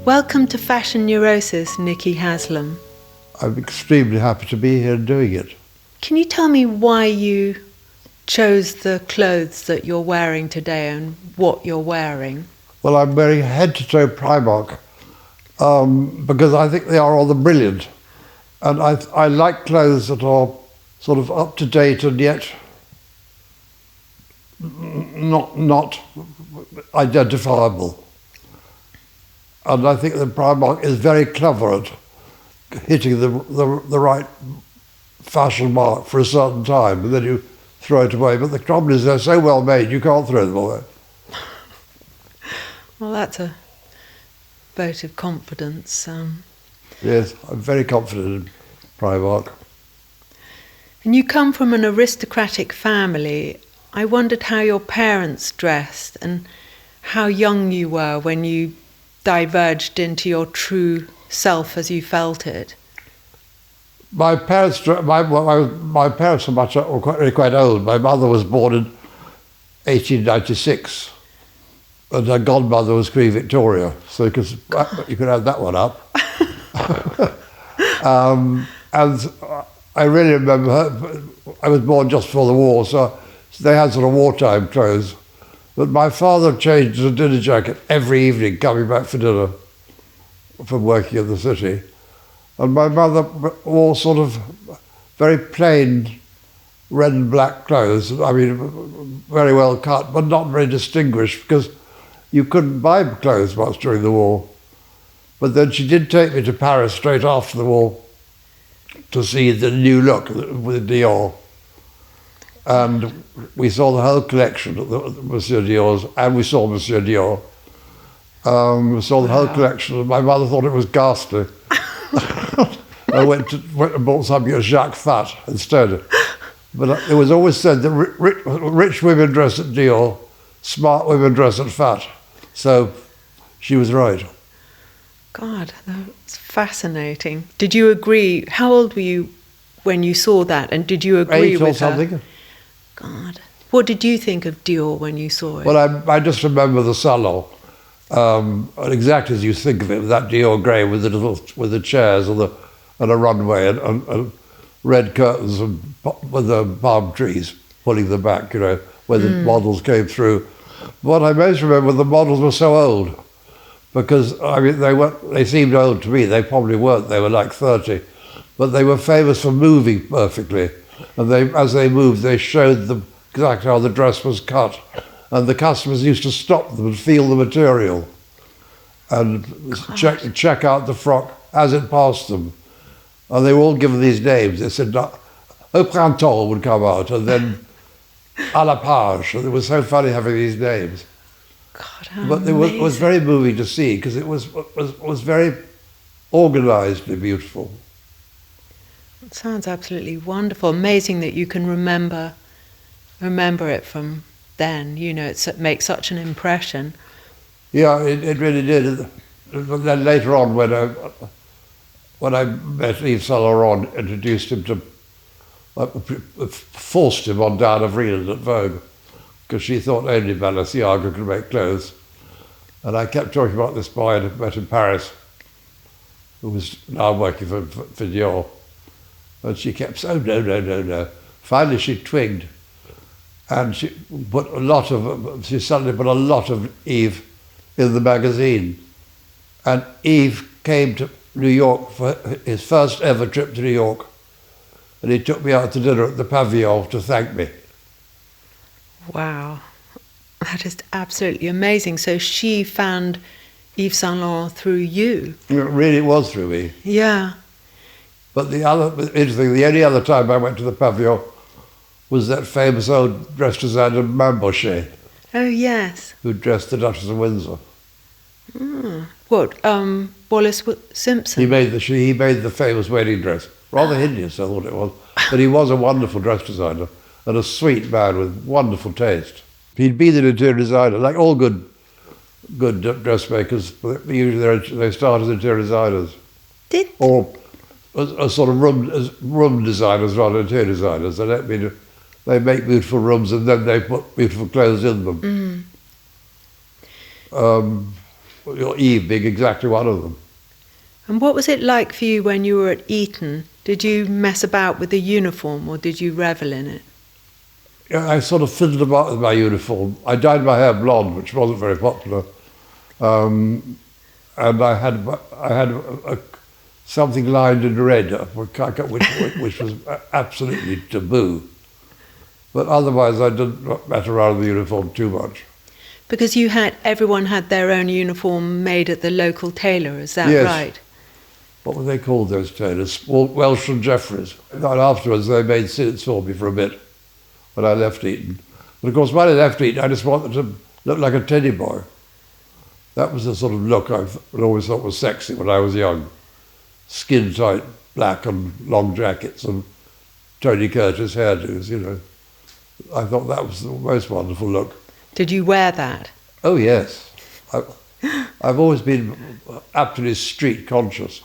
Welcome to Fashion Neurosis, Nicky Haslam. I'm extremely happy to be here doing it. Can you tell me why you chose the clothes that you're wearing today and what you're wearing? Well, I'm wearing head-to-toe Primark because I think they are rather brilliant. And I like clothes that are sort of up-to-date and yet not identifiable. And I think that Primark is very clever at hitting the right fashion mark for a certain time, and then you throw it away. But the trouble is they're so well made, you can't throw them away. Well, that's a vote of confidence. Yes, I'm very confident in Primark. And you come from an aristocratic family. I wondered how your parents dressed and how young you were when you diverged into your true self as you felt it. My parents are quite old. My mother was born in 1896, and her godmother was Queen Victoria, so you could add that one up. And I really remember her. I was born just before the war, so they had sort of wartime clothes. But my father changed his dinner jacket every evening coming back for dinner from working in the city. And my mother wore sort of very plain red and black clothes. I mean, very well cut, but not very distinguished because you couldn't buy clothes much during the war. But then she did take me to Paris straight after the war to see the new look with Dior. And we saw the whole collection of Monsieur Dior's, and we saw Monsieur Dior. We saw the whole collection, and my mother thought it was ghastly. I went and bought something at Jacques Fat instead. But it was always said that rich women dress at Dior, smart women dress at Fat. So she was right. God, that's fascinating. Did you agree? How old were you when you saw that? And did you agree 8 with or something. her? God. What did you think of Dior when you saw it? Well, I just remember the salon, exactly as you think of it, with that Dior grey with the chairs and a runway and red curtains and with the palm trees pulling them back, you know, where the models came through. What I most remember, the models were so old, because I mean they seemed old to me. They probably weren't. They were like 30, but they were famous for moving perfectly. And as they moved, they showed them exactly how the dress was cut. And the customers used to stop them and feel the material and check out the frock as it passed them. And they were all given these names. They said, Au Printemps would come out, and then À la Page. And it was so funny having these names. God, how but it amazing. was very moving to see, because it was very organisedly beautiful. It sounds absolutely wonderful. Amazing that you can remember it from then. You know, it makes such an impression. Yeah, it really did. But then later on, when I met Yves Saint Laurent, introduced him to, forced him on Diana Vreeland at Vogue, because she thought only Balenciaga could make clothes. And I kept talking about this boy I met in Paris, who was now working for Dior. And she kept saying, oh, no. Finally she twigged, and she suddenly put a lot of Yves in the magazine. And Yves came to New York for his first ever trip to New York, and he took me out to dinner at the Pavillon to thank me. Wow, that is absolutely amazing. So she found Yves Saint Laurent through you. It really was through me. Yeah. But the only other time I went to the Pavillon was that famous old dress designer Monroe, Oh, yes. who dressed the Duchess of Windsor. What, Wallace Simpson? He made the famous wedding dress. Rather hideous, I thought it was. But he was a wonderful dress designer and a sweet man with wonderful taste. He'd been an interior designer, like all good dressmakers. Usually they start as interior designers. Or as sort of room designers rather than interior designers. They make beautiful rooms and then they put beautiful clothes in them. Yves being exactly one of them. And what was it like for you when you were at Eton? Did you mess about with the uniform or did you revel in it? I sort of fiddled about with my uniform. I dyed my hair blonde, which wasn't very popular. And I had something lined in red, which was absolutely taboo. But otherwise, I didn't mess around with the uniform too much. Because everyone had their own uniform made at the local tailor, is that right? What were they called, those tailors? Welsh and Jeffries. And afterwards, they made suits for me for a bit when I left Eton. But of course, when I left Eton, I just wanted to look like a teddy boy. That was the sort of look I always thought was sexy when I was young. Skin tight, black and long jackets and Tony Curtis hairdos, you know. I thought that was the most wonderful look. Did you wear that? Oh, yes. I've always been absolutely street conscious.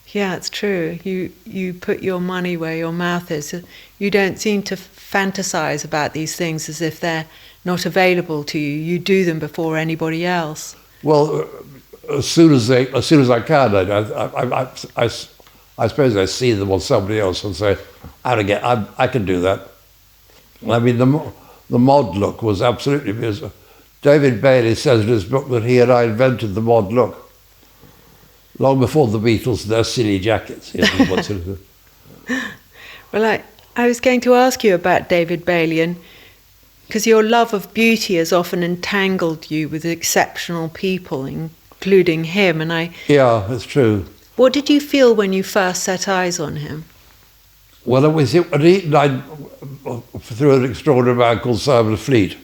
Yeah, it's true. You put your money where your mouth is. You don't seem to fantasize about these things as if they're not available to you. You do them before anybody else. Well, as soon as I can, I suppose I see them on somebody else and say, I can do that. I mean, the mod look was absolutely because David Bailey says in his book that he and I invented the mod look long before the Beatles and their silly jackets. Well, I was going to ask you about David Bailey, and because your love of beauty has often entangled you with exceptional people, including him, and Yeah, that's true. What did you feel when you first set eyes on him? Well, it was at Eton, through an extraordinary man called Simon Fleet,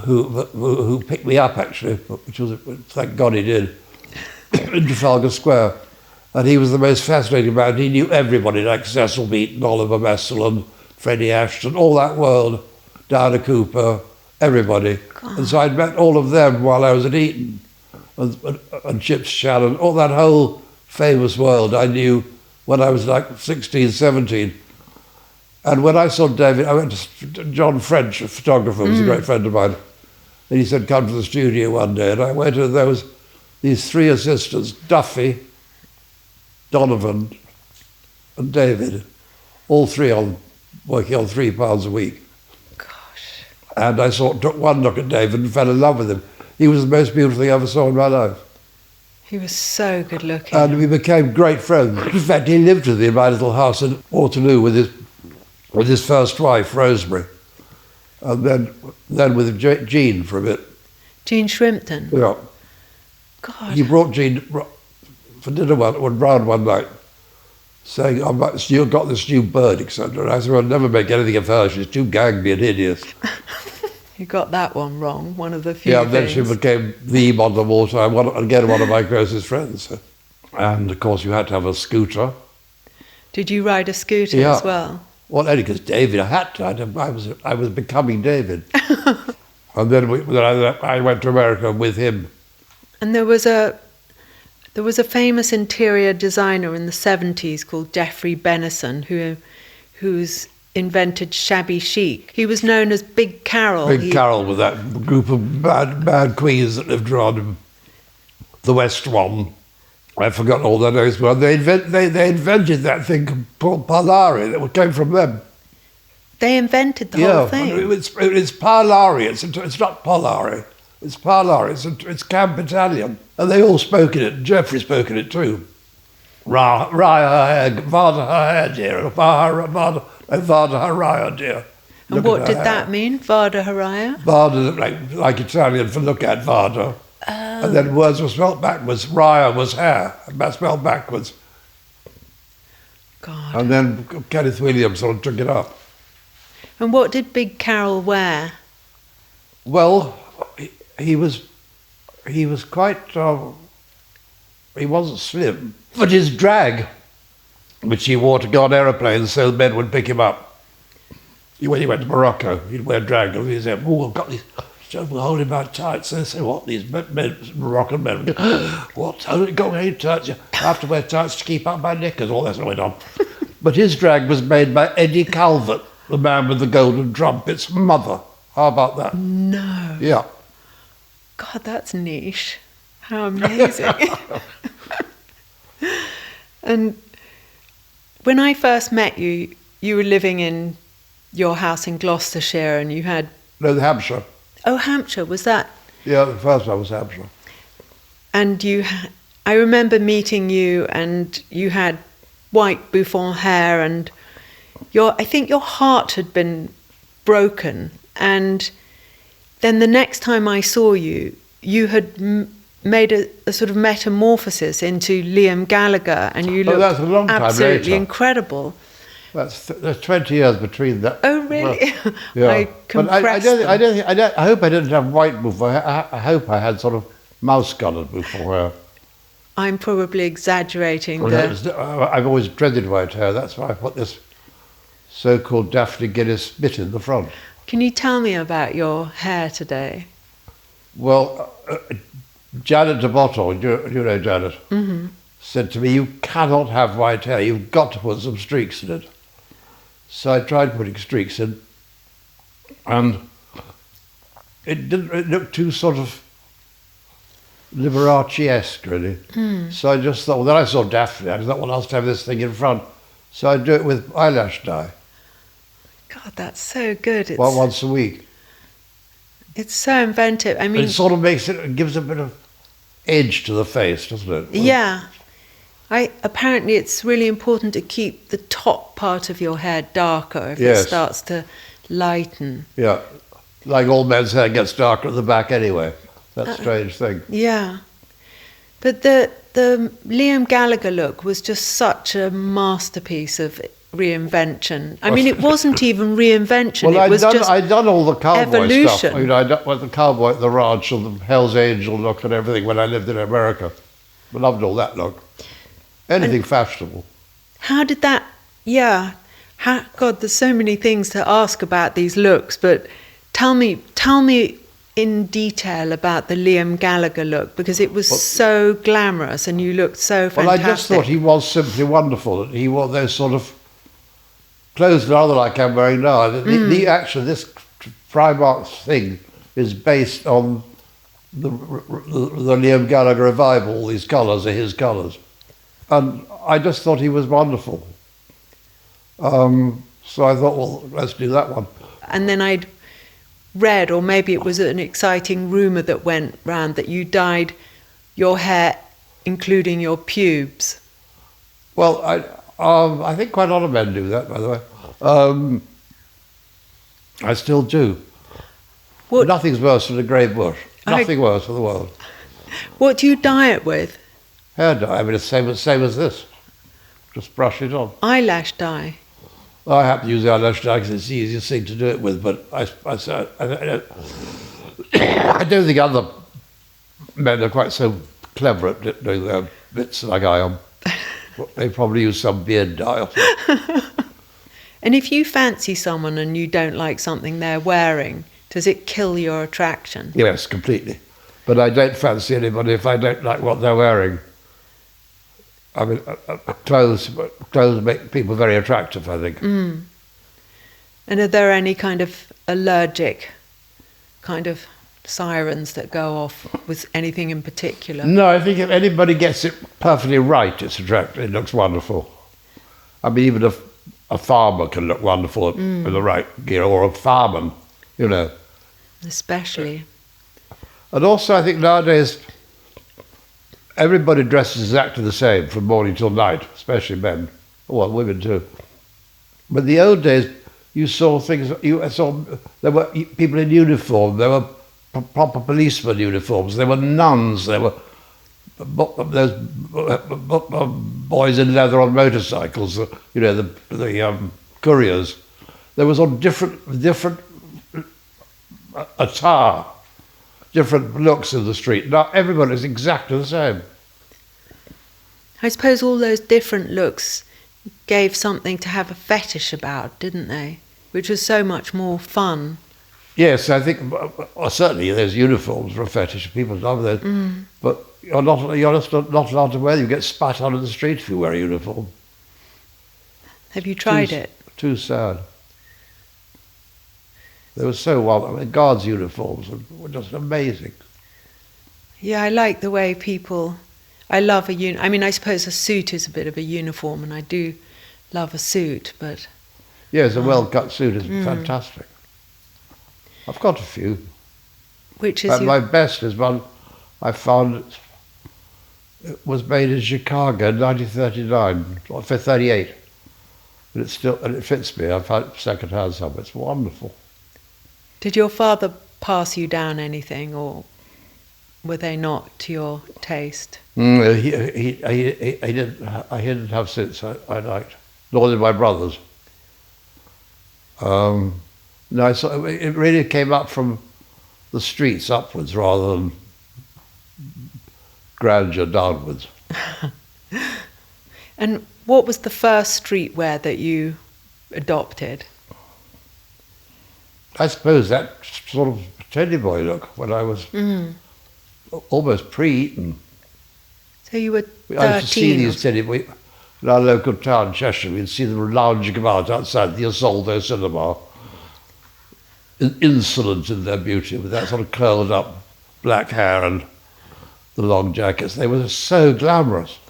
who picked me up, actually, which was, thank God he did, in Trafalgar Square. And he was the most fascinating man. He knew everybody, like Cecil Beaton, Oliver Messelin, Freddie Ashton, all that world, Diana Cooper, everybody. God. And so I'd met all of them while I was at Eton, and Chips Shannon, all that whole famous world I knew when I was like 16, 17. And when I saw David, I went to John French, a photographer, who was a great friend of mine, and he said, come to the studio one day. And I went, and there was these three assistants, Duffy, Donovan, and David, all three working on £3 a week. Gosh. And I took one look at David and fell in love with him. He was the most beautiful thing I ever saw in my life. He was so good looking. And we became great friends. In fact, he lived with me in my little house in Waterloo with his first wife, Rosemary, and then with Jean for a bit. Jean Shrimpton? Yeah. God. He brought Jean for dinner round one night, saying, you've got this new bird, etc. And I said, I'll never make anything of her. She's too gangly and hideous. You got that one wrong, one of the few Yeah, then she became the modern water, one of my closest friends. And, of course, you had to have a scooter. Did you ride a scooter as well? Well, only because David, I had to. I was becoming David. And then I went to America with him. And there was a famous interior designer in the 70s called Geoffrey Benison who's invented shabby chic. He was known as Big Carol. Carol with that group of bad queens that lived around the West one. I've forgotten all their names. Well, they invented that thing called Parlari that came from them. They invented the whole thing? It's Parlari. It's not Polari. It's Parlari. It's Camp Italian. And they all spoke in it. Geoffrey spoke in it too. Raya, Vada Haraya, dear. Vada Haraya, dear. And what did that mean, Vada Haraya? Vada, like Italian for look at, Vada. Oh. And then words were spelled backwards. Raya was hair, spelled backwards. God. And then Kenneth Williams sort of took it up. And what did Big Carol wear? Well, he was quite, he wasn't slim, but his drag, which he wore to go on aeroplanes so men would pick him up. When he went to Morocco, he'd wear drag, and he'd say, oh, I've got these, we'll hold him out tight. So they say, what, these Moroccan men, what, go ahead, tights, I have to wear tights to keep up my knickers, all that's going on. But his drag was made by Eddie Calvert, the man with the golden trumpet's mother. How about that? No. Yeah. God, that's niche. How amazing. And when I first met you, you were living in your house in Gloucestershire and you had... No, Hampshire. Oh, Hampshire, was that? Yeah, the first one was Hampshire. And I remember meeting you and you had white bouffant hair and I think your heart had been broken. And then the next time I saw you, you had made a sort of metamorphosis into Liam Gallagher, and you looked that's a long time absolutely later. Incredible. There's 20 years between that. Oh, really? Well, yeah. I compressed I hope I didn't have white bouffant hair. I hope I had sort of mouse-coloured bouffant hair. I'm probably exaggerating. I've always dreaded white hair. That's why I put this so-called Daphne Guinness bit in the front. Can you tell me about your hair today? Well, Janet de Botton, you know Janet, said to me, "You cannot have white hair. You've got to put some streaks in it." So I tried putting streaks in, and it looked too sort of Liberace-esque, really. So I just thought, well, then I saw Daphne. I thought, well, I'll have this thing in front. So I do it with eyelash dye. God, that's so good. Once a week. It's so inventive. I mean, it sort of gives a bit of edge to the face, doesn't it? Yeah. Apparently it's really important to keep the top part of your hair darker if it starts to lighten. Yeah. Like all men's hair gets darker at the back anyway. That strange thing. Yeah. But the Liam Gallagher look was just such a masterpiece of reinvention. I mean, it wasn't even reinvention. Well, it was just I'd done all the cowboy evolution. stuff. You know, I'd done the cowboy at the ranch and the Hell's Angel look and everything when I lived in America. I loved all that look. Anything fashionable. How did that... Yeah. God, there's so many things to ask about these looks, but tell me in detail about the Liam Gallagher look, because it was so glamorous and you looked so fantastic. Well, I just thought he was simply wonderful. He wore those sort of clothes rather like I'm wearing now. Actually, this Primark thing is based on the Liam Gallagher revival. All these colours are his colours. And I just thought he was wonderful. So I thought, well, let's do that one. And then I'd read, or maybe it was an exciting rumour that went round, that you dyed your hair, including your pubes. Well, I think quite a lot of men do that, by the way. I still do. Nothing's worse than a grey bush. Nothing worse in the world. What do you dye it with? Hair dye. I mean, it's the same as this. Just brush it on. Eyelash dye. I happen to use eyelash dye because it's the easiest thing to do it with, but I don't think other men are quite so clever at doing their bits like I am. They probably use some beard dye or something. And if you fancy someone and you don't like something they're wearing, does it kill your attraction? Yes, completely. But I don't fancy anybody if I don't like what they're wearing. I mean, clothes make people very attractive, I think. And are there any kind of allergic kind of sirens that go off with anything in particular? No, I think if anybody gets it perfectly right, it's attractive. It looks wonderful. I mean, even a farmer can look wonderful with the right gear, or a fireman, you know. Especially. And also, I think nowadays, everybody dresses exactly the same from morning till night, especially men. Well, women too. But in the old days, you saw things. There were people in uniform. There were proper policeman uniforms. There were nuns. There were those boys in leather on motorcycles. You know, the couriers. There was all different attire. Different looks in the street. Now everybody is exactly the same. I suppose all those different looks gave something to have a fetish about, didn't they? Which was so much more fun. Yes, I think certainly there's uniforms for a fetish. People love those, but you're just not allowed to wear them. You get spat on in the street if you wear a uniform. Have you tried it? Too sad. They were so well. I mean, guards' uniforms were just amazing. Yeah, I like the way people... I love I mean, I suppose a suit is a bit of a uniform, and I do love a suit, but... Yes, a well-cut suit is fantastic. I've got a few. Which is my best is one I found. It was made in Chicago in 1939 or 38, but it fits me. I found it second-hand somewhere. It's wonderful. Did your father pass you down anything, or were they not to your taste? He didn't. He didn't have suits I liked, nor did my brothers. No, so it really came up from the streets upwards rather than grandeur downwards. And what was the first streetwear that you adopted? I suppose that sort of teddy boy look when I was almost pre-Eton. So you were 13? I used to see these teddy boys in our local town, Cheshire. We'd see them lounging about outside the Asoldo cinema, insolent in their beauty, with that sort of curled up black hair and the long jackets. They were so glamorous.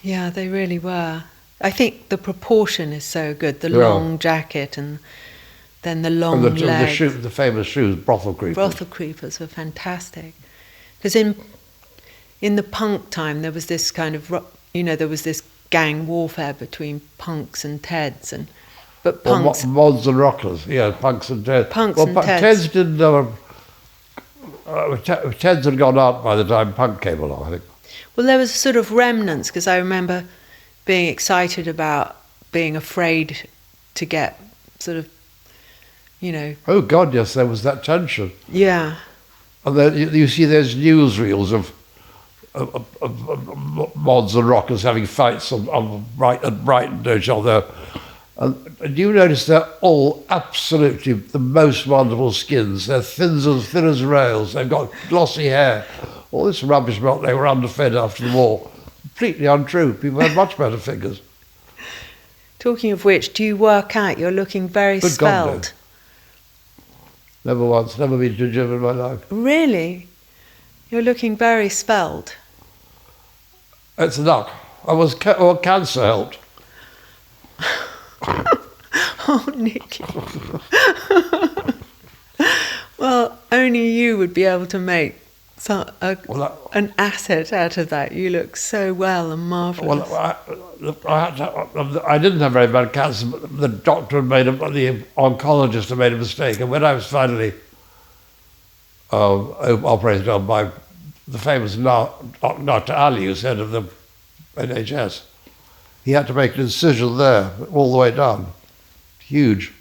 Yeah, they really were. I think the proportion is so good, the long jacket and then the long legs. The famous shoes, brothel creepers. Brothel creepers were fantastic. Because in the punk time, there was this kind of, there was this gang warfare between punks and Teds, but punks... Mods and rockers, yeah, punks and Teds. Teds didn't... Teds had gone out by the time punk came along, I think. Well, there was sort of remnants, because I remember being excited about being afraid to get sort of, Oh, God, yes, there was that tension. Yeah. And then you see there's newsreels of mods and rockers having fights on Brighton, don't you, there. And you notice they're all absolutely the most wonderful skins. They're thin as rails. They've got glossy hair. All this rubbish about they were underfed after the war. Completely untrue. People had much better figures. Talking of which, do you work out? You're looking very Good svelte. God, no. Never once. Never been to a gym in my life. Really? You're looking very svelte. It's luck. Cancer helped. Oh, Nicky. Well, only you would be able to make an asset out of that. You look so well and marvellous. Well, I didn't have very bad cancer, but the the oncologist had made a mistake. And when I was finally operated on by the famous Dr. Ali, who's head of the NHS, he had to make an incision there, all the way down. Huge.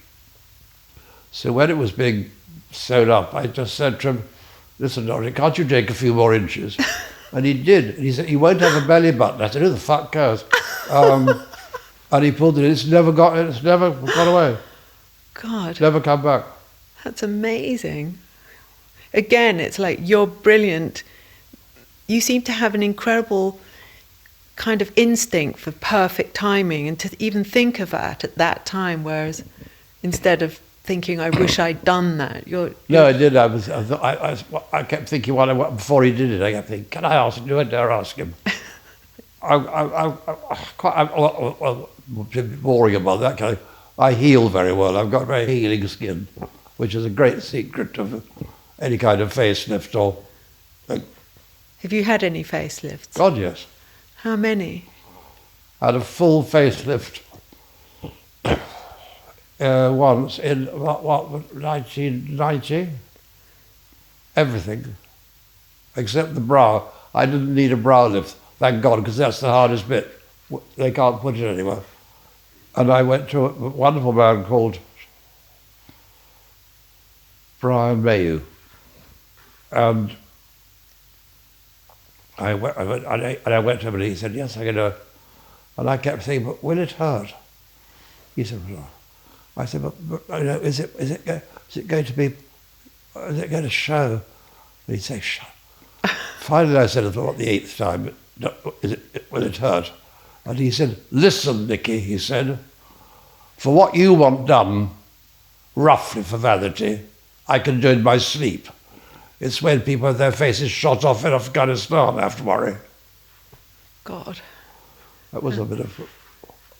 So when it was being sewn up, I just said to him, "Listen, Dorothy, can't you take a few more inches?" And he did. And he said, "You won't have a belly button." I said, "Who the fuck cares?" And he pulled it. It's never gone away. God. Never come back. That's amazing. Again, it's like you're brilliant. You seem to have an incredible kind of instinct for perfect timing and to even think of that at that time, whereas instead of thinking, I wish I'd done that. No, I did. I kept thinking before he did it. I kept thinking, can I ask him? Do I dare ask him? I'm a bit boring about that kind of. I heal very well. I've got very healing skin, which is a great secret of any kind of facelift or. Have you had any facelifts? God, yes. How many? I had a full facelift once in 1990. Everything, except the brow. I didn't need a brow lift, thank God, because that's the hardest bit. They can't put it anywhere. And I went to a wonderful man called Bryan Ferry, and I went to him and he said, "Yes, I can do it." And I kept thinking, "But will it hurt?" He said, "No." I said, "But is it going to show?" And he'd say, "Shut." Finally, I said, about the 8th time, "Will it hurt?" And he said, "Listen, Nicky," he said, "for what you want done, roughly for vanity, I can do in my sleep. It's when people have their faces shot off in Afghanistan I have to worry. God. That was a bit of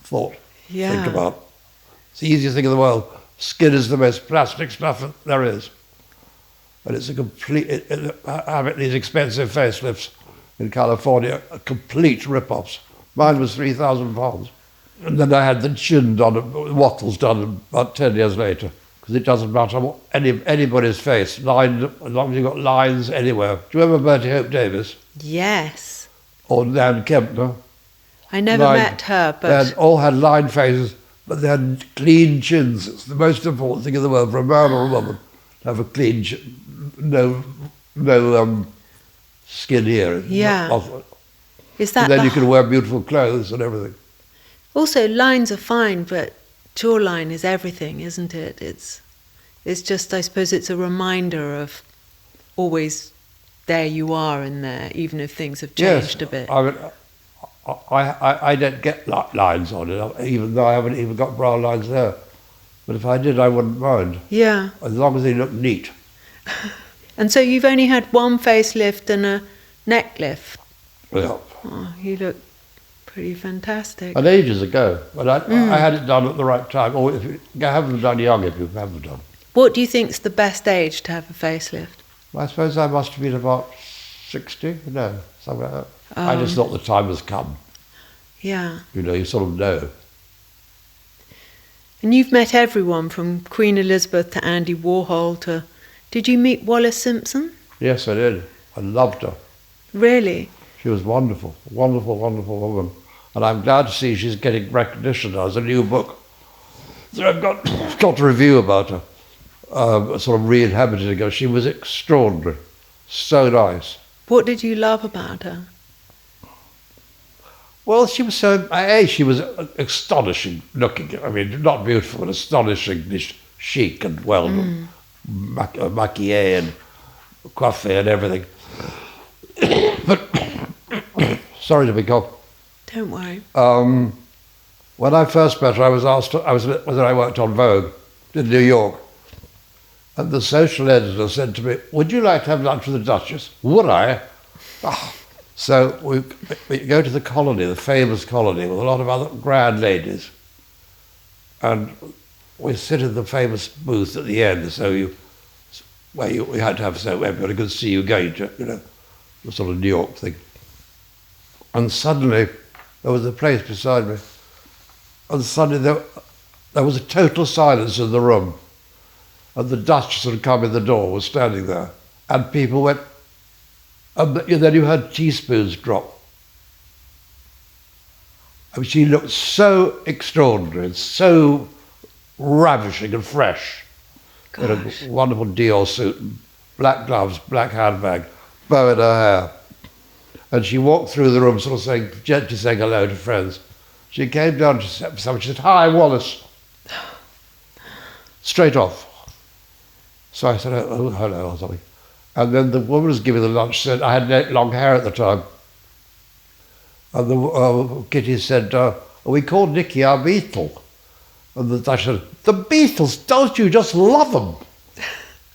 thought to Yeah. think about. It's the easiest thing in the world. Skin is the most plastic stuff there is. And it's a complete, having these expensive facelifts in California, a complete rip-offs. Mine was £3,000. And then I had the chin done, wattles done about 10 years later. Because it doesn't matter what anybody's face, lined, as long as you've got lines anywhere. Do you remember Bertie Hope Davis? Yes. Or Nan Kempner? I never met her, but... They all had lined faces, but they had clean chins. It's the most important thing in the world for a man or a woman to have a clean chin. No skin here. Yeah. Is that and then you can wear beautiful clothes and everything. Also, lines are fine, but jawline is everything, isn't it? It's just, I suppose it's a reminder of always there you are in there, even if things have changed a bit. I mean, I don't get lines on it, even though I haven't even got brow lines there. But if I did, I wouldn't mind. Yeah. As long as they look neat. And so you've only had one facelift and a neck lift. Yeah. Oh, you look pretty fantastic. And ages ago, but I had it done at the right time. Or if you have them done young, if you have them done. What do you think's the best age to have a facelift? I suppose I must have been about 60, no, something like that. I just thought the time has come. Yeah. You know, you sort of know. And you've met everyone from Queen Elizabeth to Andy Warhol to... Did you meet Wallis Simpson? Yes, I did. I loved her. Really? She was wonderful, wonderful, wonderful woman. And I'm glad to see she's getting recognition now. There's a new book. So I've got a review about her, sort of re-inhabiting her. She was extraordinary, so nice. What did you love about her? Well, she was she was astonishing looking. I mean, not beautiful, but astonishingly chic and well maquillée and coiffée and everything. But, sorry to be cough. Don't worry. When I first met her, I was asked, whether I worked on Vogue in New York. And the social editor said to me, would you like to have lunch with the Duchess? Would I? Oh. So we go to the colony, the famous colony, with a lot of other grand ladies. And we sit in the famous booth at the end, we had to have so everybody could see you going to, you know, the sort of New York thing. And suddenly, there was a place beside me, and suddenly there was a total silence in the room. And the Duchess had come in the door, was standing there, and people went, and then you heard teaspoons drop. I mean, she looked so extraordinary and so ravishing and fresh. In a wonderful Dior suit, black gloves, black handbag, bow in her hair. And she walked through the room sort of gently saying hello to friends. She came down to someone, she said, hi, Wallace. Straight off. So I said, oh, hello, or something. And then the woman was giving the lunch, said, I had long hair at the time. And the Kitty said, we called Nicky our Beatle. And the Dutch said, the Beatles, don't you just love them?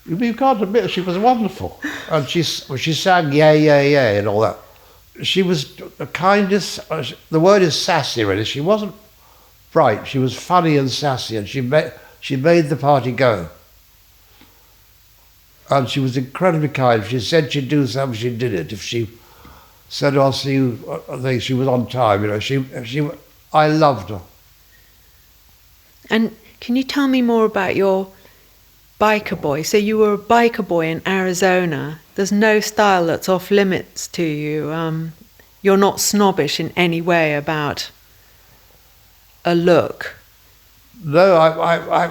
You can't admit she was wonderful. And she sang yeah, yeah, yeah and all that. She was the kindest, the word is sassy really. She wasn't bright, she was funny and sassy, and she made the party go. And she was incredibly kind. If she said she'd do something, she did it. If she said, I'll see you, I think she was on time, you know. I loved her. And can you tell me more about your biker boy? So you were a biker boy in Arizona. There's no style that's off limits to you. You're not snobbish in any way about a look. No, I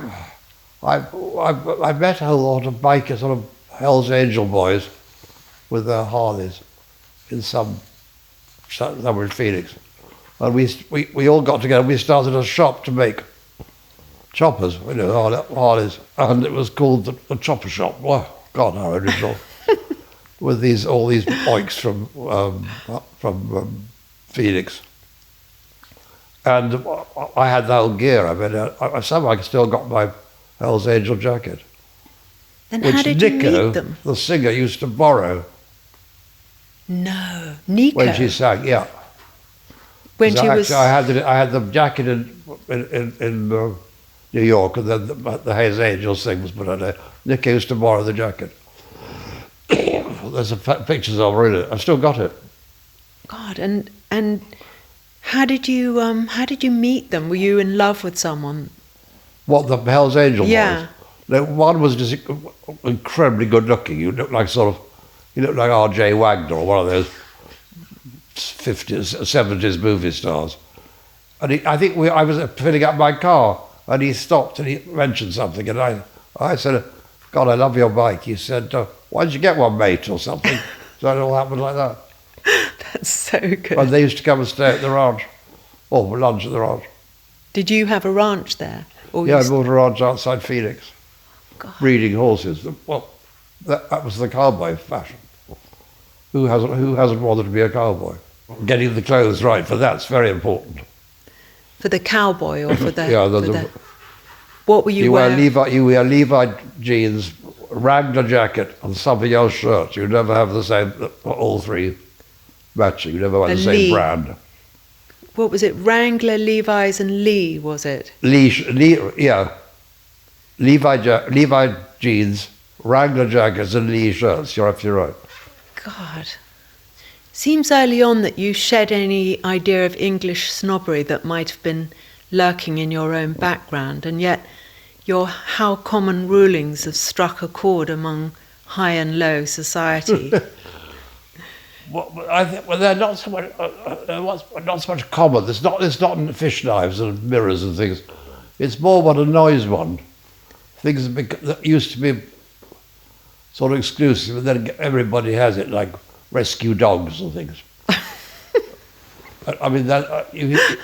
met a whole lot of bikers, sort of Hell's Angel boys with their Harleys in somewhere in Phoenix. And we all got together, we started a shop to make choppers, you know, Harleys, and it was called the Chopper Shop. Well, God, how original. With all these oiks from Phoenix. And I had the whole gear. I mean, somehow I still got my Hell's Angel jacket. Then which how did you Nico, meet them? the singer, used to borrow No, Nico. when she sang. Yeah. When she was. Actually, I had the jacket in New York, and then the Hayes Angels thing was put on there. Nico used to borrow the jacket. There's pictures of her in it. I've still got it. God, and how did you meet them? Were you in love with someone? What, the Hells Angel Yeah. boys? One was just incredibly good looking. He looked like R.J. Wagner or one of those 50s, 70s movie stars. And I was filling up my car, and he stopped and he mentioned something, and I said, God, I love your bike. He said, why did you get one, mate, or something? So it all happened like that. That's so good. And they used to come and stay at the ranch, or lunch at the ranch. Did you have a ranch there? Or Yeah, I bought a ranch outside Phoenix, God. breeding horses. Well, that was the cowboy fashion. Who hasn't wanted to be a cowboy? Getting the clothes right, for that's very important. For the cowboy or for the... Yeah, what were you wearing? You wear Levi jeans, Wrangler jacket, and something else shirt. You never have the same, all three matching. You never wear the same brand. What was it? Wrangler, Levi's, and Lee, was it? Yeah. Levi jeans, Wrangler jackets, and Lee shirts. You're absolutely right. God. Seems early on that you shed any idea of English snobbery that might have been lurking in your own background, and yet your how common rulings have struck a chord among high and low society. They're not so much common. It's not fish knives and mirrors and things. It's more what annoys one. Things that used to be sort of exclusive, and then everybody has it, like rescue dogs and things. I mean,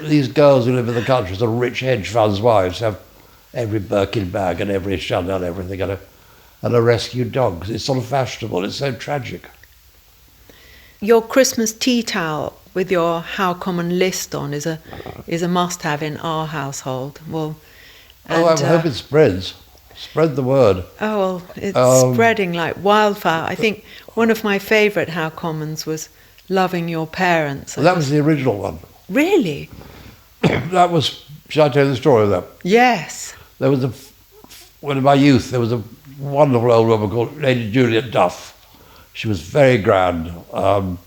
these girls who live in the country, sort of rich hedge funds' wives, have every Birkin bag and every Chanel, everything, and a rescue dog. It's sort of fashionable. It's so tragic. Your Christmas tea towel with your how common list on is a must-have in our household. Well, and, I hope it spreads. Spread the word. Oh, well, it's spreading like wildfire. I think one of my favourite how commons was loving your parents. Well, that was the original one. Really? That was. Shall I tell you the story of that? Yes. There was in my youth, there was a wonderful old woman called Lady Juliet Duff. She was very grand. The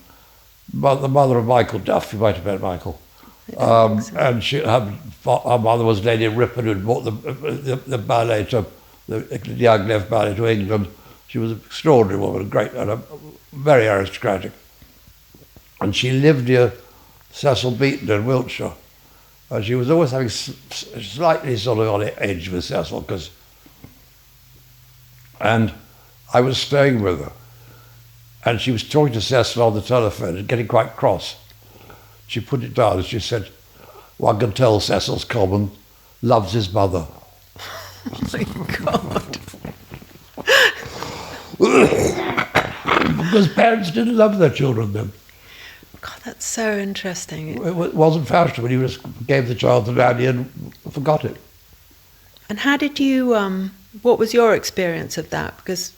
mother of Michael Duff. You might have met Michael. And her mother was Lady Ripon, who brought the ballet to the Diaghilev ballet to England. She was an extraordinary woman, great, and very aristocratic. And she lived near Cecil Beaton in Wiltshire. And she was always having slightly sort of on the edge with Cecil, and I was staying with her. And she was talking to Cecil on the telephone and getting quite cross. She put it down and she said, one can tell Cecil's common, loves his mother. Oh my God. Because parents didn't love their children then. God, that's so interesting. It wasn't fashionable. You just gave the child to nanny and forgot it. And how did you, what was your experience of that? Because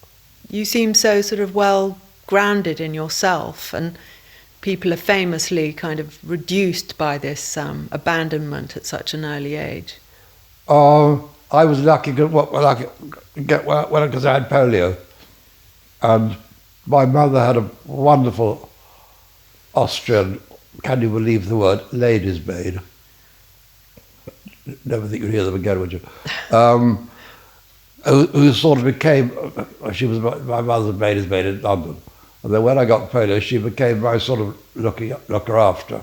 you seem so sort of well grounded in yourself, and people are famously kind of reduced by this abandonment at such an early age. I was lucky because I had polio, and my mother had a wonderful Austrian, can you believe the word, lady's maid. Never think you'd hear them again, would you? Who sort of became, she was my mother's maid's maid in London. And then when I got polio, she became my sort of looker after.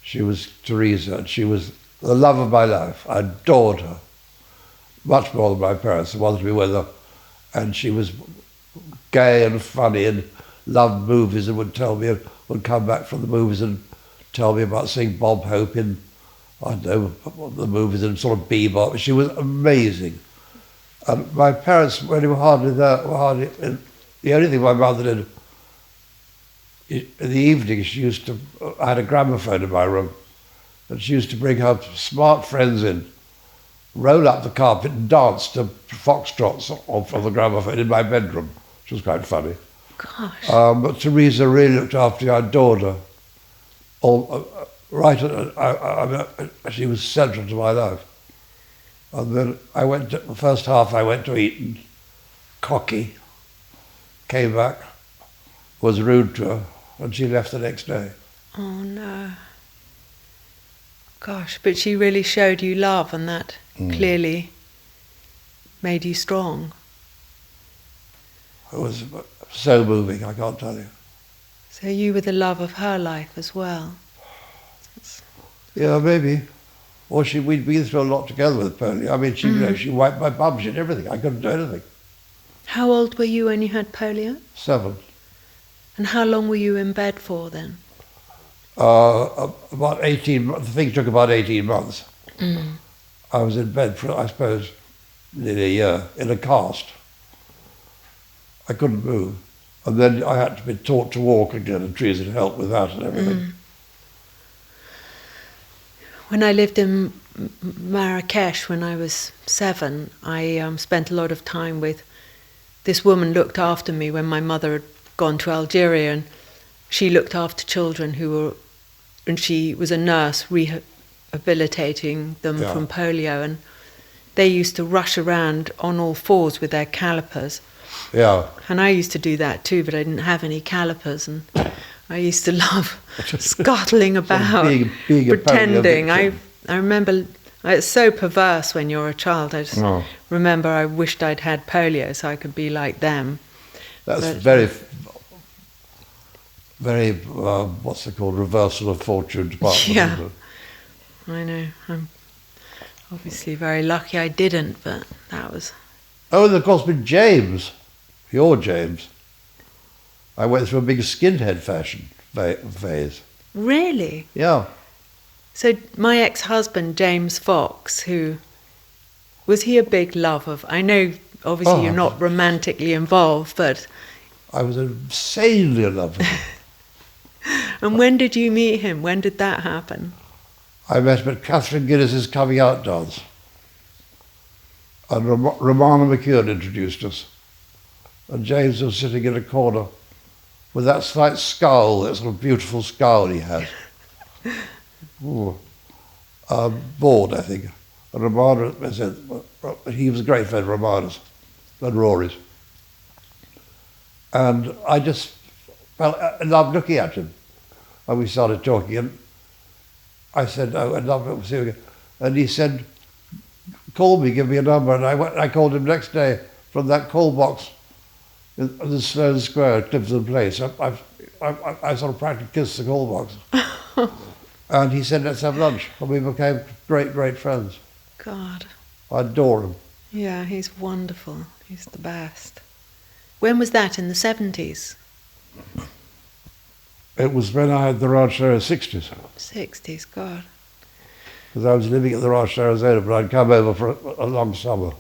She was Teresa, and she was the love of my life. I adored her, much more than my parents. I wanted to be with her. And she was gay and funny and loved movies, and would come back from the movies and tell me about seeing Bob Hope in, I don't know, the movies and sort of bebop. She was amazing. And my parents, when they were hardly there, the only thing my mother did, in the evening, I had a gramophone in my room, and she used to bring her smart friends in, roll up the carpet and dance to foxtrots on the gramophone in my bedroom, which was quite funny. Gosh. But Teresa really looked after our daughter. She was central to my life. And then the first half I went to Eton, cocky, came back, was rude to her, and she left the next day. Oh no. Gosh, but she really showed you love, and that clearly made you strong. It was so moving, I can't tell you. So you were the love of her life as well. Yeah, maybe. Or we'd been through a lot together with polio. I mean, she wiped my bum, she did everything. I couldn't do anything. How old were you when you had polio? 7. And how long were you in bed for then? About 18 months. The thing took about 18 months. I was in bed for, I suppose, nearly a year, in a cast. I couldn't move. And then I had to be taught to walk again, and Teresa had helped with that and everything. When I lived in Marrakesh when I was 7, I spent a lot of time with this woman. Looked after me when my mother had gone to Algeria, and she looked after children and she was a nurse rehabilitating them from polio, and they used to rush around on all fours with their calipers. Yeah. And I used to do that too, but I didn't have any calipers, and I used to love scuttling about, being pretending. I remember, it's so perverse when you're a child. I just remember I wished I'd had polio so I could be like them. That's very, very, what's it called, reversal of fortune department. Yeah, I know. I'm obviously very lucky I didn't, but that was... Oh, and of course with James, your James, I went through a big skinhead fashion phase. Really? Yeah. So my ex-husband, James Fox, was he a big love of... I know, obviously, you're not romantically involved, but... I was insanely in love with him. And when did you meet him? When did that happen? I met him at Catherine Guinness's coming out dance. And Romana McEwen introduced us. And James was sitting in a corner with that slight scowl, that sort of beautiful scowl he had. Bored, I think. And Romana, I said, he was a great friend of Romana's and Rory's. And I just felt, I loved looking at him. And we started talking, and I said, oh, I love it, see you again. And he said, call me, give me a number. And I called him next day from that call box in the Sloane Square at Clifton Place. I sort of practically kissed the call box. And he said, let's have lunch. And we became great, great friends. God. I adore him. Yeah, he's wonderful. He's the best. When was that, in the 70s? It was when I had the Ranch there in the 60s. 60s, God. Because I was living at the Ranch Arizona, but I'd come over for a long summer.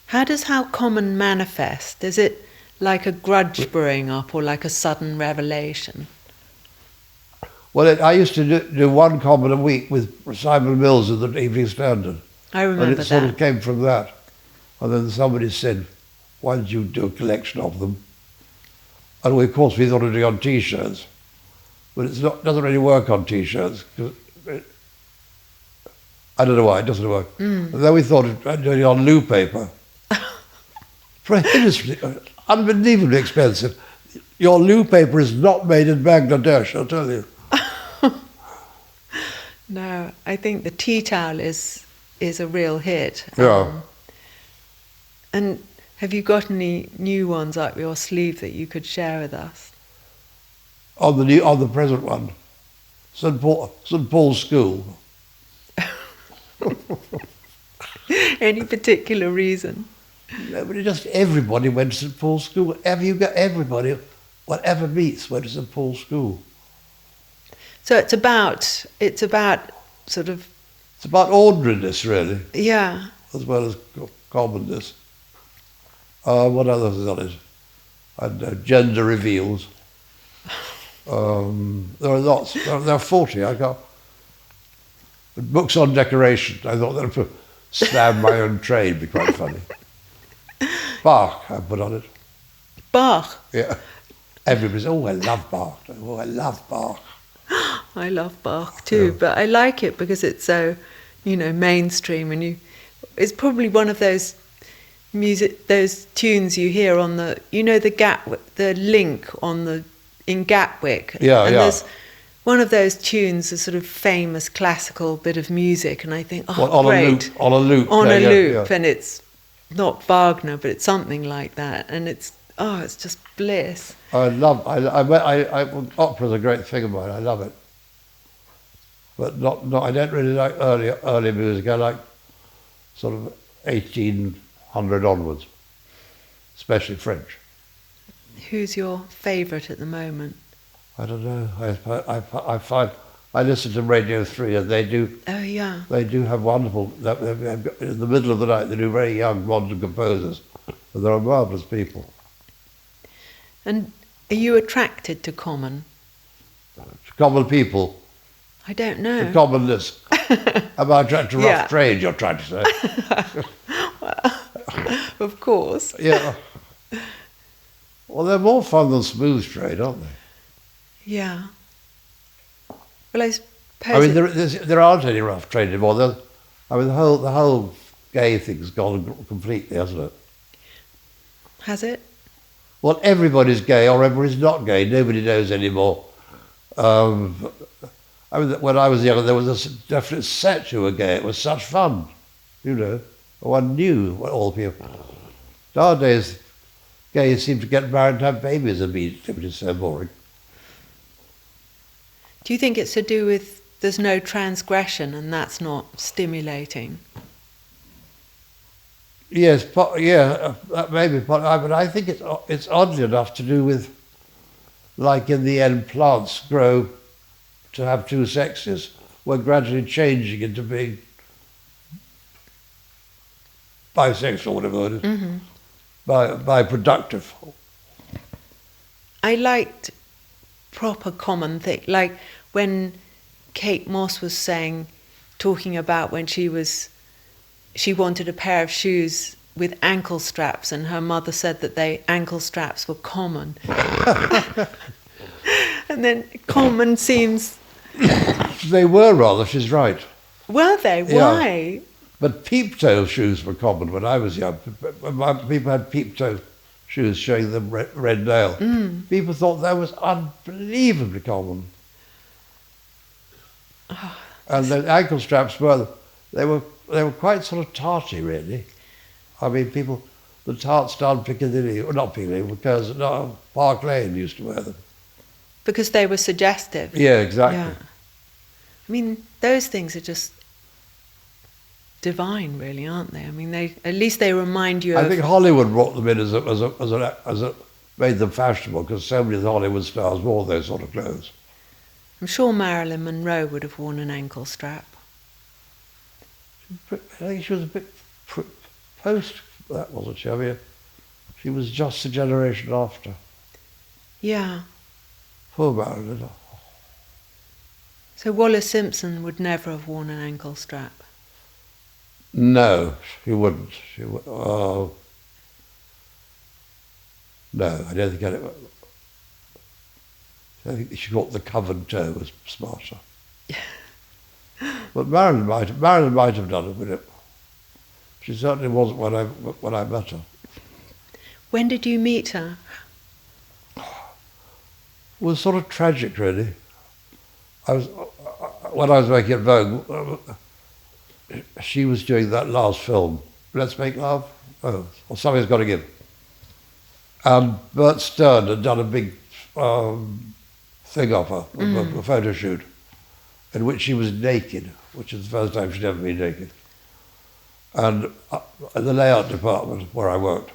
How does how common manifest? Is it like a grudge brewing up or like a sudden revelation? Well, I used to do one common a week with Simon Mills at the Evening Standard. I remember that. And it sort of came from that. And then somebody said, why don't you do a collection of them? And of course we thought of doing on T-shirts. But it doesn't really work on T-shirts. I don't know why, it doesn't work. And then we thought of doing it on loo paper. Prohibitively, unbelievably expensive. Your loo paper is not made in Bangladesh, I'll tell you. No, I think the tea towel is a real hit. Yeah. And have you got any new ones up your sleeve that you could share with us? On the present one, St. Paul's School. Any particular reason? No, but just everybody went to St. Paul's School. Everybody, whatever meets, went to St. Paul's School. So it's about sort of... It's about ordinariness, really. Yeah. As well as commonness. What others is on it? I don't know, gender reveals. There are lots. There are 40. I can't. But books on decoration, I thought that would slam my own train, would be quite funny. Bach, I put on it. Bach? Yeah. Everybody's, oh, I love Bach. Oh, I love Bach. I love Bach too, but I like it because it's so, mainstream, and it's probably one of those those tunes you hear on the, the link in Gatwick. Yeah, and yeah. There's one of those tunes, a sort of famous classical bit of music, and I think, great. On a loop. On a loop, yeah. and it's not Wagner, but it's something like that, and it's just bliss. Opera's a great thing of mine. I love it, but not. I don't really like early music. I like sort of 1800 onwards, especially French. Who's your favourite at the moment? I don't know. I find I listen to Radio 3, and they do. Oh yeah. They do have wonderful. In the middle of the night, they do very young modern composers, and they're marvelous people. And are you attracted to common? Common people. I don't know. The commonness. Am I attracted to rough trade, you're trying to say? Well, of course. Yeah. Well, they're more fun than smooth trade, aren't they? Yeah. Well, I suppose... I mean, there aren't any rough trade anymore. The whole gay thing's gone completely, hasn't it? Has it? Well, everybody's gay or everybody's not gay. Nobody knows anymore. When I was young, there was a definite set who were gay. It was such fun, One knew what all people. Nowadays, gays seem to get married and have babies immediately, which is so boring. Do you think it's to do with there's no transgression and that's not stimulating? Yes, that may be part. But I think it's oddly enough to do with, like in the end, plants grow to have two sexes. We're gradually changing into being bisexual, whatever it is, by productive. I liked proper common thing, like when Kate Moss was talking about when she wanted a pair of shoes with ankle straps, and her mother said that ankle straps were common. And then common seems... They were rather, she's right. Were they? Why? Yeah. But peep-toe shoes were common when I was young. People had peep-toe shoes showing them red nail. People thought that was unbelievably common. Oh, and the ankle straps they were quite sort of tarty, really. I mean, the tarts down Piccadilly, or not Piccadilly, because Park Lane used to wear them. Because they were suggestive. Yeah, exactly. Yeah. I mean, those things are just divine, really, aren't they? I mean, at least they remind you of... I think Hollywood brought them in as made them fashionable, because so many of the Hollywood stars wore those sort of clothes. I'm sure Marilyn Monroe would have worn an ankle strap. I think she was a bit post that, wasn't she? I mean, she was just a generation after. Yeah. Poor Marilyn. So Wallace Simpson would never have worn an ankle strap? No, she wouldn't. No, I don't think she thought the covered toe was smarter. But Marilyn might have done it with it. She certainly wasn't when I met her. When did you meet her? It was sort of tragic, really. When I was working at Vogue, she was doing that last film, Let's Make Love, or Something's Got to Give. And Bert Stern had done a big thing of her, a photo shoot, in which she was naked, which is the first time she'd ever been naked. And in the layout department where I worked,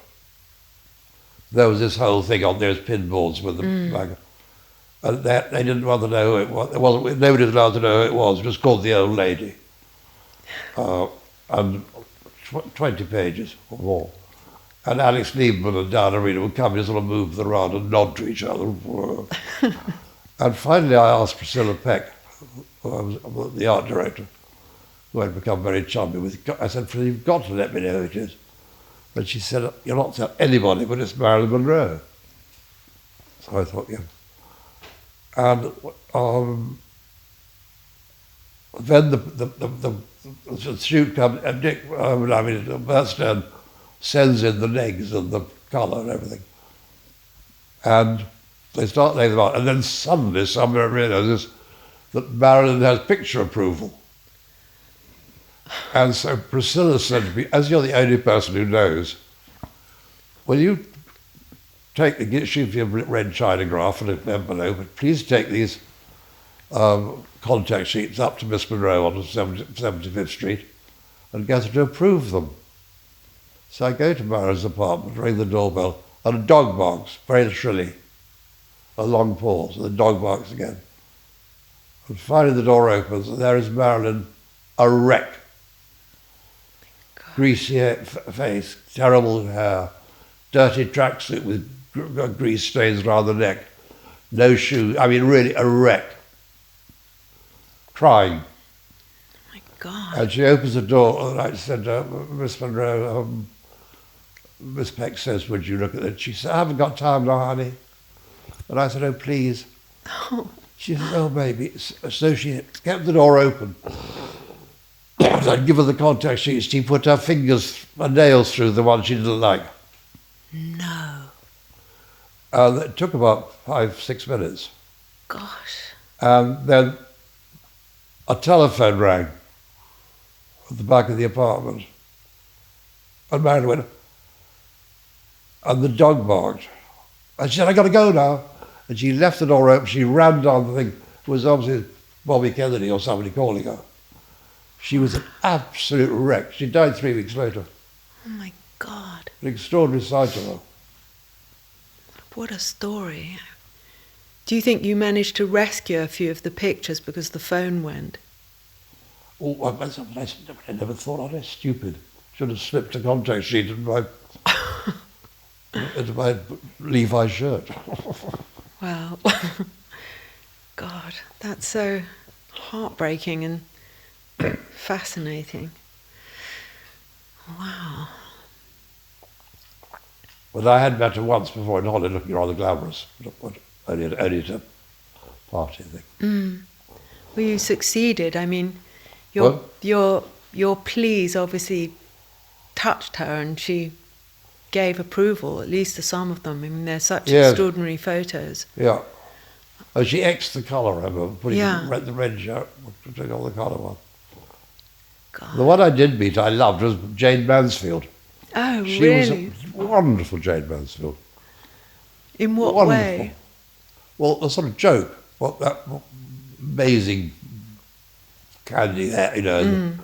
there was this whole thing on those pinboards with the bag. And they didn't want to know who it was. Nobody was allowed to know who it was. It was called The Old Lady. And 20 pages or more. And Alex Liebman and Diana Vreeland would come and sort of move around and nod to each other. And finally I asked Priscilla Peck, who was the art director, who had become very chummy with. I said, you've got to let me know who it is. And she said, you're not telling anybody, but it's Marilyn Monroe. So I thought, yeah. And then the shoot comes, and Bernstein sends in the legs and the colour and everything. And they start laying them out. And then suddenly somebody realises that Marilyn has picture approval. And so Priscilla said to me, as you're the only person who knows, will you take the sheet of red chinagraph and an envelope, and please take these contact sheets up to Miss Monroe on 75th Street and get her to approve them. So I go to Marilyn's apartment, ring the doorbell, and a dog barks, very shrilly. A long pause, and the dog barks again. And finally the door opens, and there is Marilyn, a wreck. Greasy face, terrible hair, dirty tracksuit with grease stains around the neck, no shoes, really a wreck. Crying. Oh my God. And she opens the door, and I said, Miss Monroe, Miss Peck says, would you look at it? She said, I haven't got time now, honey. And I said, oh, please. Oh. She said, oh, baby. So she kept the door open. I'd give her the contact sheets. She put her fingers and nails through the one she didn't like. No. And it took about 5-6 minutes. Gosh. And then a telephone rang at the back of the apartment. And Marilyn went, and the dog barked. And she said, I got to go now. And she left the door open. She ran down the thing. It was obviously Bobby Kennedy or somebody calling her. She was an absolute wreck. She died 3 weeks later. Oh my God. An extraordinary sight of her. What a story. Do you think you managed to rescue a few of the pictures because the phone went? Oh, I never thought of it. Stupid. Should have slipped a contact sheet into my Levi shirt. Wow. God, that's so heartbreaking and fascinating. Wow. Well, I had met her once before in Holland, looking rather glamorous, but only at a party thing. Mm. Well, you succeeded. I mean, your pleas obviously touched her, and she gave approval, at least to some of them. I mean, they're such extraordinary photos. Yeah. Oh, she X'd the colour, I remember, putting the red shirt, putting all the colour on. God. The one I did meet, I loved, was Jane Mansfield. Oh, she really? She was a wonderful Jane Mansfield. In what wonderful way? Well, a sort of joke. That amazing candy hair, and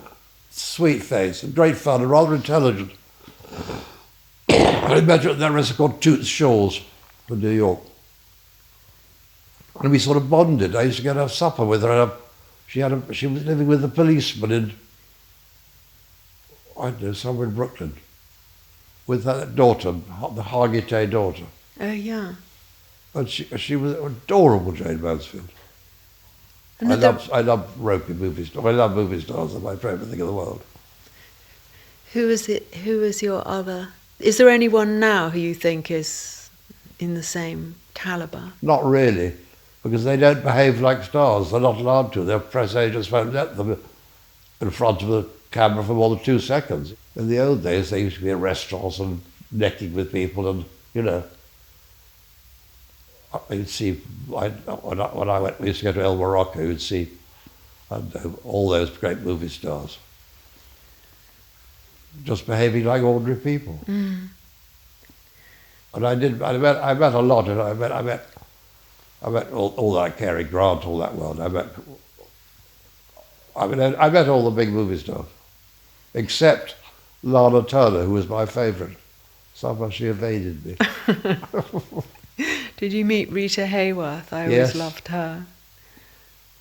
sweet face, and great fun, and rather intelligent. I met her at that restaurant called Toots Shaw's in New York. And we sort of bonded. I used to go to have supper with her. She was living with a policeman in, I don't know, somewhere in Brooklyn, with that daughter, the Hargitay daughter. Oh, yeah. And she was an adorable Jane Mansfield. I love ropey movie stars. I love movie stars. They're my favourite thing in the world. Who is your other? Is there anyone now who you think is in the same calibre? Not really, because they don't behave like stars. They're not allowed to. Their press agents won't let them in front of the camera for more than 2 seconds. In the old days, they used to be in restaurants and necking with people, and you'd see. When I went, we used to go to El Morocco. You'd see all those great movie stars just behaving like ordinary people. Mm. And I met a lot, and I met all that Cary Grant, all that world. I met all the big movie stars, except Lana Turner, who was my favourite. Somehow she evaded me. Did you meet Rita Hayworth? I always loved her.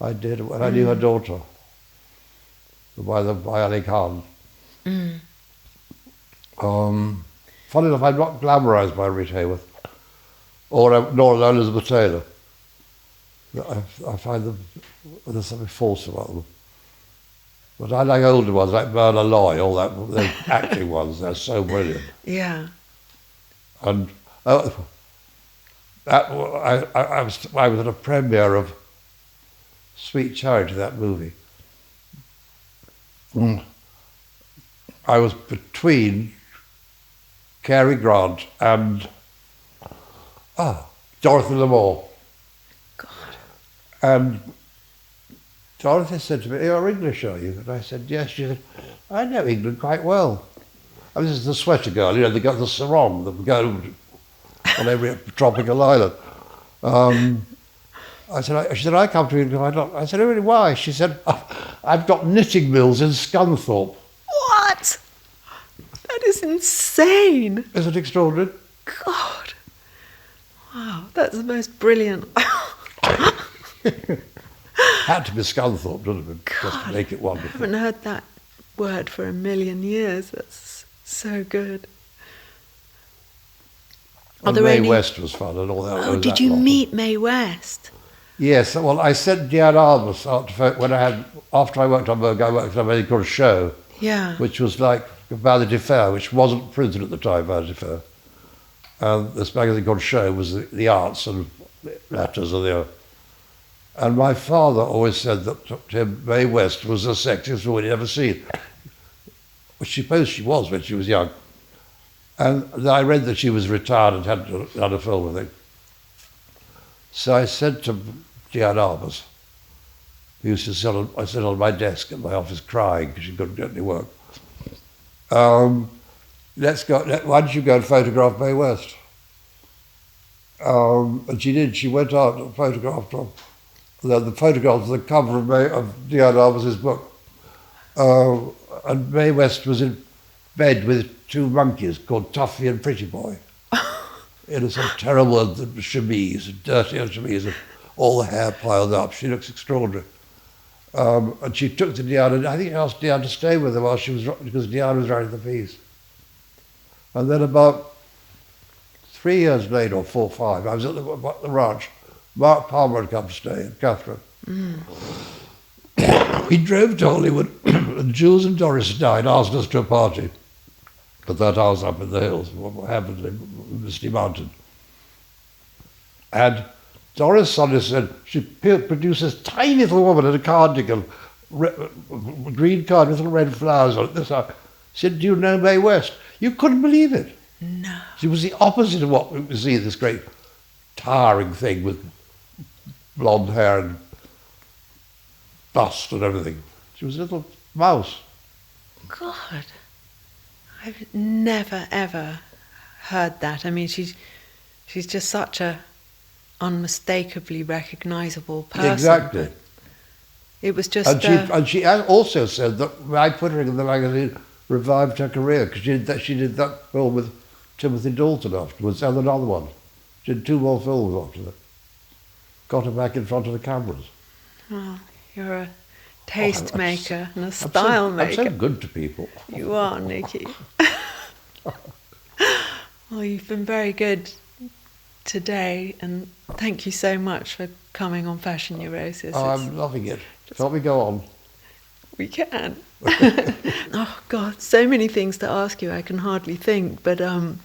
I did, when I knew her daughter, by Ali Khan. Mm. Funny enough, I'm not glamorised by Rita Hayworth, nor Elizabeth Taylor. I find there's something false about them. But I like older ones, like Myrna Loy, all that, those acting ones, they're so brilliant. Yeah. And I was at a premiere of Sweet Charity, that movie. I was between Cary Grant and Dorothy Lamour. God. And Dorothy said to me, "You're English, are you?" And I said, "Yes." She said, "I know England quite well." And this is the sweater girl, you know, they got the sarong that go on every tropical island. She said, "I come to England." I said, "Oh, really, why?" She said, "I've got knitting mills in Scunthorpe." What? That is insane. Isn't it extraordinary? God. Wow, that's the most brilliant. Had to be Scunthorpe, didn't it? God, Just to make it wonderful. I haven't heard that word for a million years. That's so good. Mae West was fun and all that. Oh, did you meet Mae West? Yes, well, I sent Diane Arbus after I worked on Vogue, I worked on a called Show, which was like Vanity Fair, which wasn't printed at the time, Vanity Fair. And this magazine called Show was the arts and letters of the. And my father always said that to him, Mae West was the sexiest woman he'd ever seen, which she supposed she was when she was young. And I read that she was retired and hadn't done a film, I think. So I said to Diane Arbus, who used to sit on my desk at my office crying because she couldn't get any work, why don't you go and photograph Mae West? And she did. She went out and photographed her. The photographs of the cover of Diane Arbus's book. And Mae West was in bed with two monkeys called Tuffy and Pretty Boy. In a sort of terrible chemise, dirty old chemise, and all the hair piled up. She looks extraordinary. And she took to Diane, and I think she asked Diane to stay with her because Diane was writing the piece. And then about 3 years later, or 4 or 5, I was at the ranch. Mark Palmer had come to stay, and Catherine. We drove to Hollywood, and Jules and Doris died, asked us to a party at that house up in the hills, what happened in Misty Mountain. And Doris suddenly said, she produced this tiny little woman in a cardigan, green cardigan with little red flowers on it. She said, "Do you know Mae West?" You couldn't believe it. No. She was the opposite of what we see, this great towering thing with blonde hair and bust and everything. She was a little mouse. God. I've never, ever heard that. I mean, she's just such a unmistakably recognisable person. Exactly. It was just... And she also said that I put her in the magazine revived her career, because she did that film with Timothy Dalton afterwards, and another one. She did 2 more films after that. Got her back in front of the cameras. Oh, you're a taste maker and a style maker. I'm so good to people. You are, Nicky. Well, you've been very good today, and thank you so much for coming on Fashion Neurosis. Oh, I'm loving it. Can't we go on? We can. Oh God, so many things to ask you. I can hardly think. But and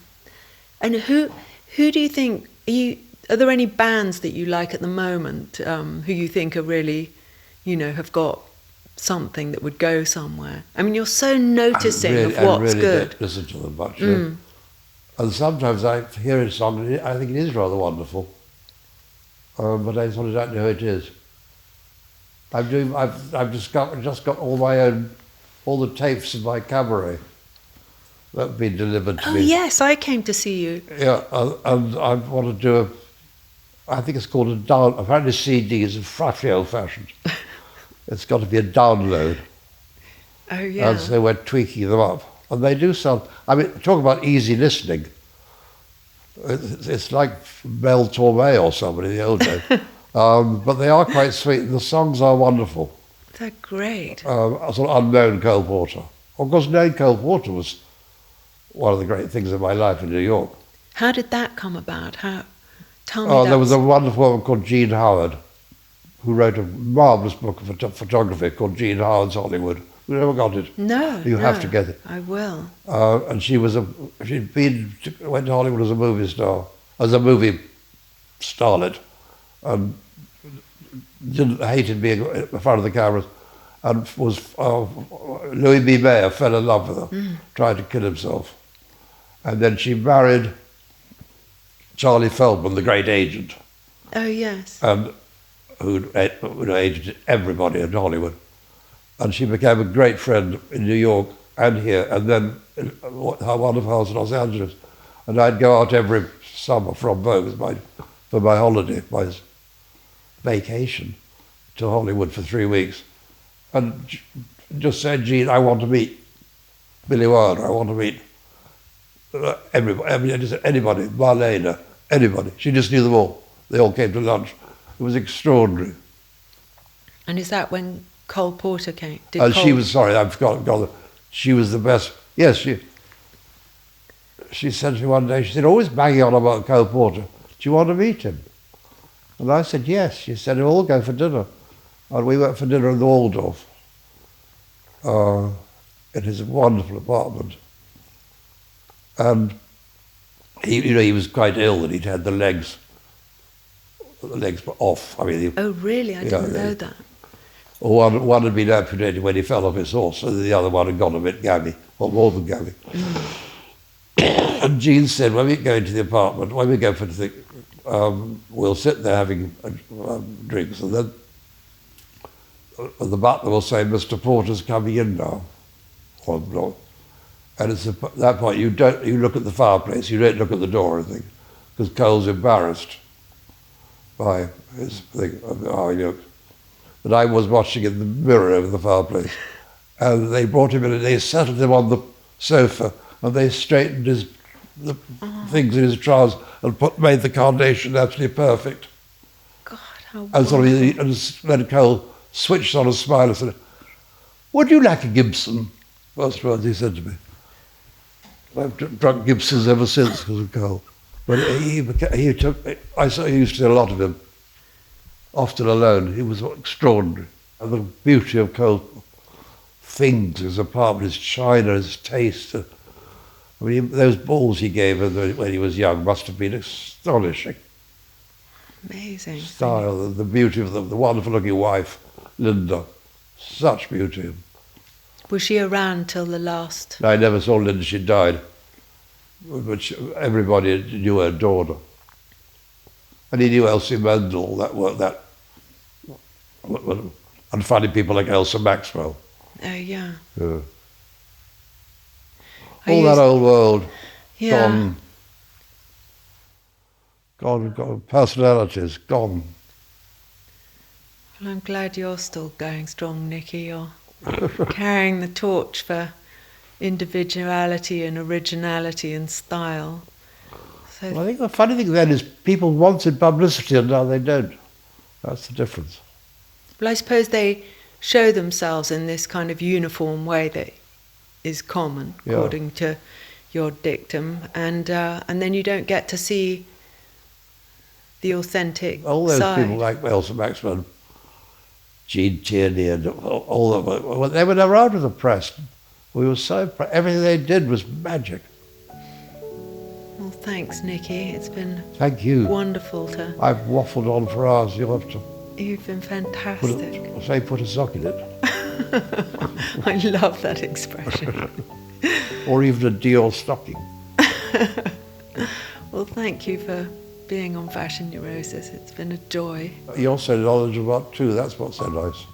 who do you think are there any bands that you like at the moment who you think are really, have got something that would go somewhere? I mean, you're so noticing of what's good. Don't listen to them much. And sometimes I hear a song, and I think it is rather wonderful, but I sort of don't know who it is. I've just got all the tapes of my cabaret that have been delivered to me. Oh yes, I came to see you. Yeah, and I want to do I think it's called a down. Apparently CD is frightfully old-fashioned. It's got to be a download. Oh yeah. And so we're tweaking them up, and they do sound. I mean, talk about easy listening. It's like Mel Torme or somebody in the old days. But they are quite sweet. The songs are wonderful. They're great. Sort of unknown Cole Porter. Of course, knowing Cole Porter was one of the great things in my life in New York. How did that come about? Tell me. There was a wonderful woman called Jean Howard, who wrote a marvellous book of photography called Jean Howard's Hollywood, We never got it. No, You have to get it. I will. And she went to Hollywood as a movie star, as a movie starlet, and hated being in front of the cameras, and was Louis B. Mayer fell in love with her, tried to kill himself, and then she married Charlie Feldman, the great agent. Oh yes. And who agented everybody in Hollywood, and she became a great friend in New York and here, and then her wonderful house in Los Angeles, and I'd go out every summer from Vogue for my holiday, my vacation, to Hollywood for 3 weeks, and just said, Jean, I want to meet Billy Wilder, I want to meet everybody, I mean, anybody, Marlena, anybody. She just knew them all. They all came to lunch. It was extraordinary. And is that when Cole Porter came? She was, sorry, I forgot. She was the best. Yes, she said to me one day, she said, always banging on about Cole Porter. Do you want to meet him? And I said, yes. She said, we'll all go for dinner. And we went for dinner in the Waldorf, in his wonderful apartment. And he was quite ill, and he'd had the legs were off. I mean, oh really? I didn't know that. One had been amputated when he fell off his horse, and the other one had gone a bit gammy, or more than gammy. And Jean said, when we go into the apartment, when we go for the we'll sit there having drinks, and then the butler will say, Mr. Porter's coming in now. And it's at that point you look at the fireplace, you don't look at the door or anything, because Cole's embarrassed by his thing, how he looked. But I was watching in the mirror over the fireplace, and they brought him in and they settled him on the sofa, and they straightened the things in his trousers and made the carnation absolutely perfect. God, how and so and then Cole switched on a smile and said, would you like a Gibson? First words he said to me. I've drunk Gibsons ever since because of Cole. But he took, I used to see a lot of him, often alone. He was extraordinary. And the beauty of Cole, things, his apartment, his china, his taste. I mean, those balls he gave when he was young must have been astonishing. Amazing. Style, the beauty of the wonderful looking wife, Linda. Such beauty. Was she around till the last? I never saw Linda, she died. But everybody knew her, adored her. And he knew Elsie Mendel, and funny people like Elsa Maxwell. Oh, yeah. Yeah. All that old world, yeah. gone, personalities, gone. Well, I'm glad you're still going strong, Nicky. You're carrying the torch for individuality and originality and style. So Well, I think the funny thing then is people wanted publicity and now they don't. That's the difference. Well, I suppose they show themselves in this kind of uniform way that is common, according to your dictum, and then you don't get to see the authentic All those side. people like Elsa Maxwell, Jean Tierney, and all of them, well, they were never out of the press. We were so everything they did was magic. Well, thanks, Nicky. It's been Thank you. wonderful to. I've waffled on for hours. You'll have to You've been fantastic. put a sock in it. I love that expression. Or even a Dior stocking. Well, thank you for being on Fashion Neurosis. It's been a joy. You're so knowledgeable too, that's what's so nice.